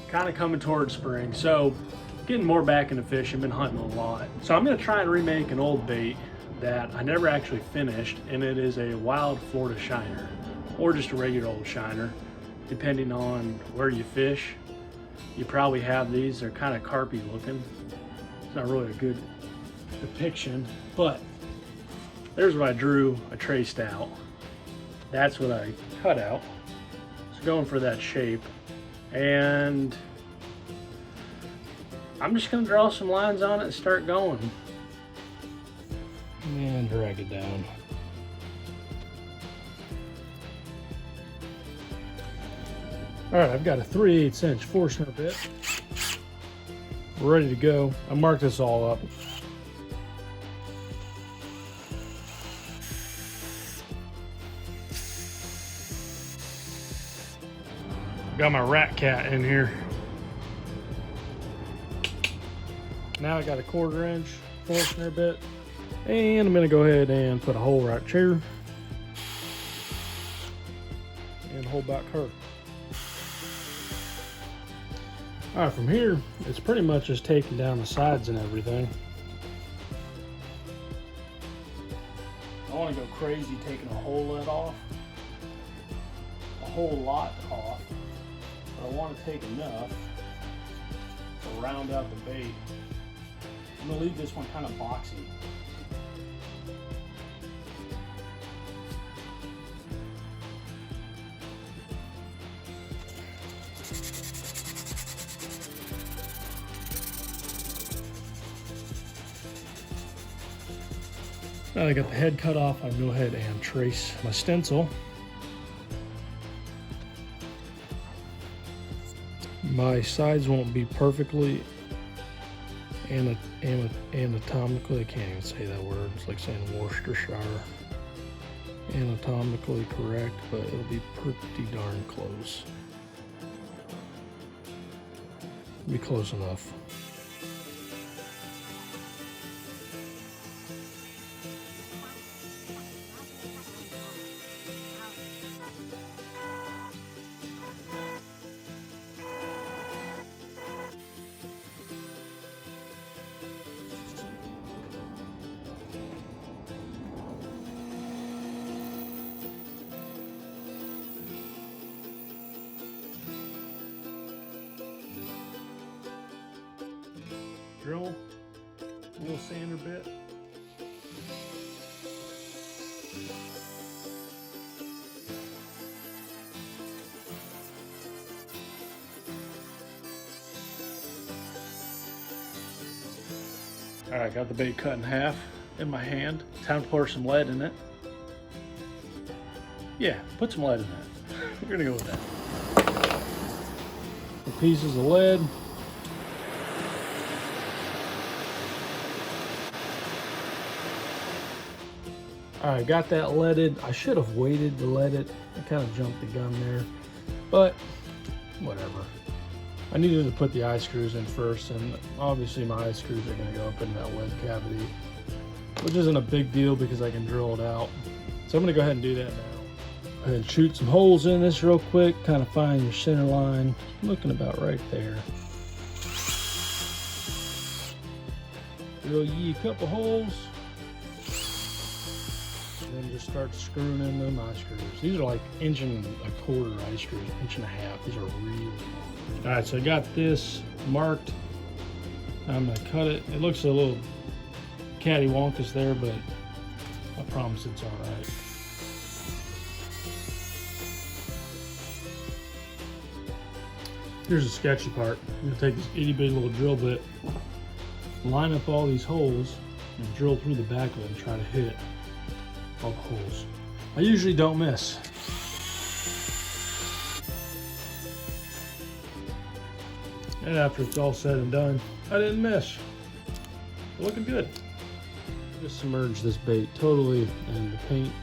kind of coming towards spring, so getting more back into fishing, been hunting a lot. So I'm gonna try and remake an old bait that I never actually finished, and it is a wild Florida shiner, or just a regular old shiner, depending on where you fish. You probably have these, they're kind of carpy looking. It's not really a good depiction, but there's what I drew, I traced out. That's what I cut out. So going for that shape. And I'm just gonna draw some lines on it and start going. And drag it down. All right, I've got a 3/8 inch Forstner bit. We're ready to go. I marked this all up. Got my rat cat in here. Now I got a 1/4 inch Forstner bit, and I'm gonna go ahead and put a hole right here and hold back her. All right, from here, it's pretty much just taking down the sides and everything. I want to go crazy taking a whole lot off, but I want to take enough to round out the bait. I'm gonna leave this one kind of boxy. Now I got the head cut off, I can go ahead and trace my stencil. My sides won't be perfectly anatomically, I can't even say that word, it's like saying Worcestershire. Anatomically correct, but it'll be pretty darn close. Be close enough. Drill a little sander bit. All right, got the bait cut in half in my hand. Time to pour some lead in it. Yeah, put some lead in it. We're gonna go with that. The pieces of lead. All right, got that leaded. I should have waited to let it. I kind of jumped the gun there, but whatever. I needed to put the eye screws in first, and obviously my eye screws are gonna go up in that lead cavity, which isn't a big deal because I can drill it out. So I'm gonna go ahead and do that now. And shoot some holes in this real quick, kind of find your center line. I'm looking about right there. Drill ye a couple holes. And then just start screwing in them eye screws. These are like 1.25 inch eye screws, 1.5 inches. These are really long. All right, so I got this marked. I'm gonna cut it. It looks a little cattywampus there, but I promise it's all right. Here's the sketchy part. I'm gonna take this itty bitty little drill bit, line up all these holes, and drill through the back of it and try to hit all the holes. I usually don't miss. And after it's all said and done, I didn't miss. Looking good. Just submerge this bait totally in the paint,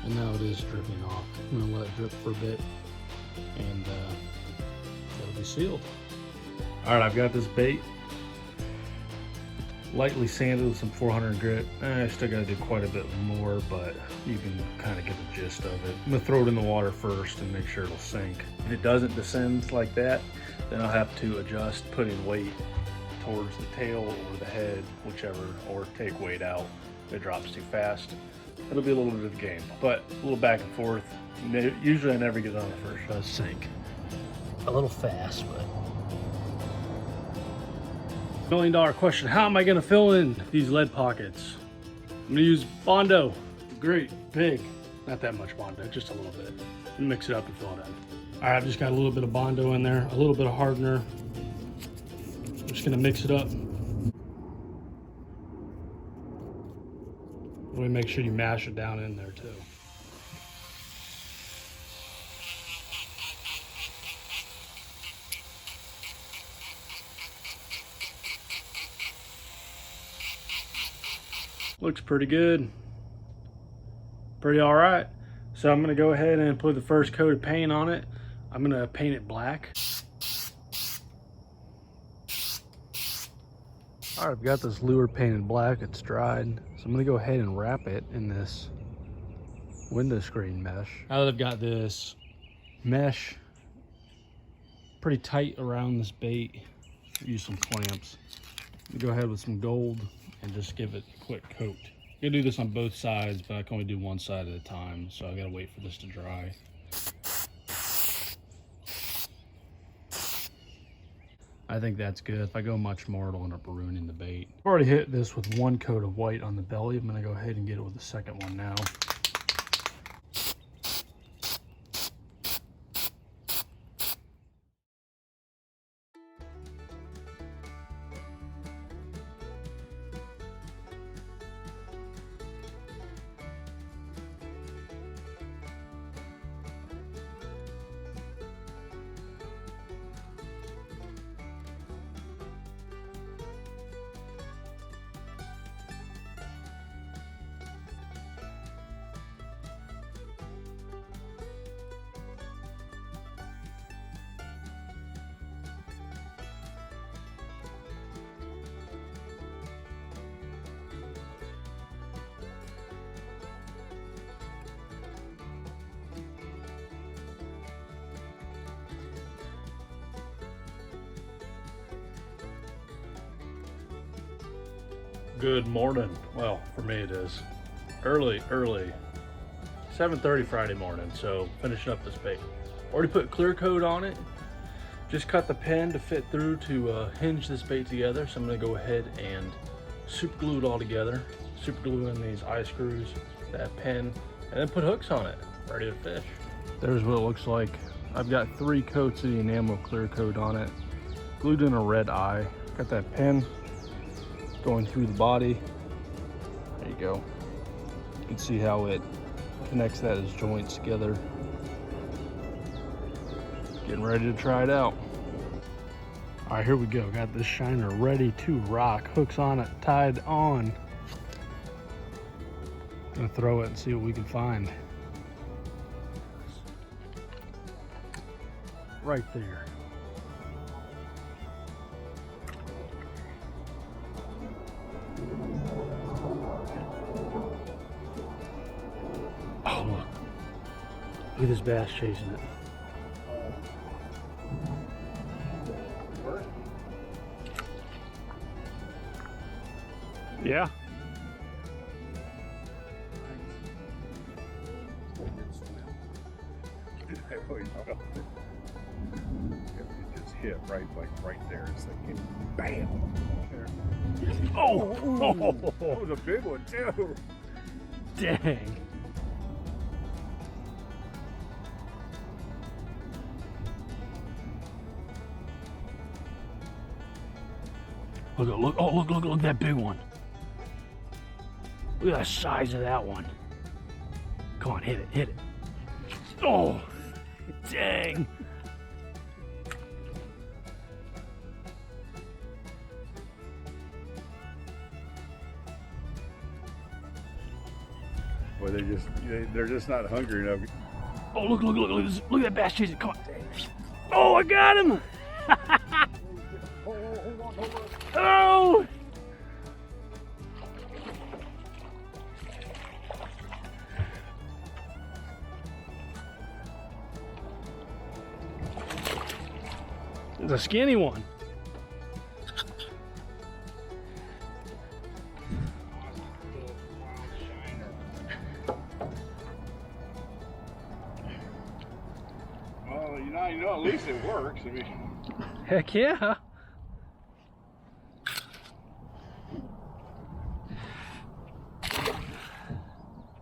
and now it is dripping off. I'm gonna let it drip for a bit, and it'll be sealed. All right, I've got this bait Lightly sanded with some 400 grit. I still gotta do quite a bit more, but you can kind of get the gist of it. I'm gonna throw it in the water first and make sure it'll sink. If it doesn't descend like that, then I'll have to adjust putting weight towards the tail or the head, whichever, or take weight out if it drops too fast. It'll be a little bit of a game, but a little back and forth. Usually I never get on the first. It does sink a little fast, but. $1 million question, how am I gonna fill in these lead pockets? I'm gonna use Bondo. Great, big. Not that much Bondo, just a little bit. And mix it up and fill it in. All right, I've just got a little bit of Bondo in there, a little bit of hardener. I'm just gonna mix it up. Really make sure you mash it down in there too. Looks pretty good. Pretty all right. So I'm gonna go ahead and put the first coat of paint on it. I'm gonna paint it black. All right, I've got this lure painted black, it's dried. So I'm gonna go ahead and wrap it in this window screen mesh. Now that I've got this mesh pretty tight around this bait, use some clamps. Go ahead with some gold and just give it a quick coat. I'm gonna do this on both sides, but I can only do one side at a time, so I gotta wait for this to dry. I think that's good. If I go much more, it'll end up ruining the bait. I've already hit this with one coat of white on the belly. I'm gonna go ahead and get it with the second one now. Good morning. Well, for me it is early 7:30 Friday morning, so finishing up this bait. Already put clear coat on it, just cut the pin to fit through to hinge this bait together. So I'm going to go ahead and super glue it all together, super glue in these eye screws, that pin, and then put hooks on it, ready to fish. There's what it looks like. I've got 3 coats of the enamel clear coat on it, glued in a red eye. Got that pin going through the body. There you go. You can see how it connects that as joints together. Getting ready to try it out. All right, here we go. Got this shiner ready to rock. Hooks on it, tied on. Gonna throw it and see what we can find. Right there. Oh, look. Look at this bass chasing it. Yeah. It just hit right there. It's like bam. Oh, That was a big one too. Dang. Look at that big one. Look at the size of that one. Come on, hit it. Oh, dang. Well, they're just not hungry enough. Oh, look at that bass chasing. Come on. Oh, I got him. Oh, It's a skinny one. Well, you know, at least it works. I mean, Heck yeah.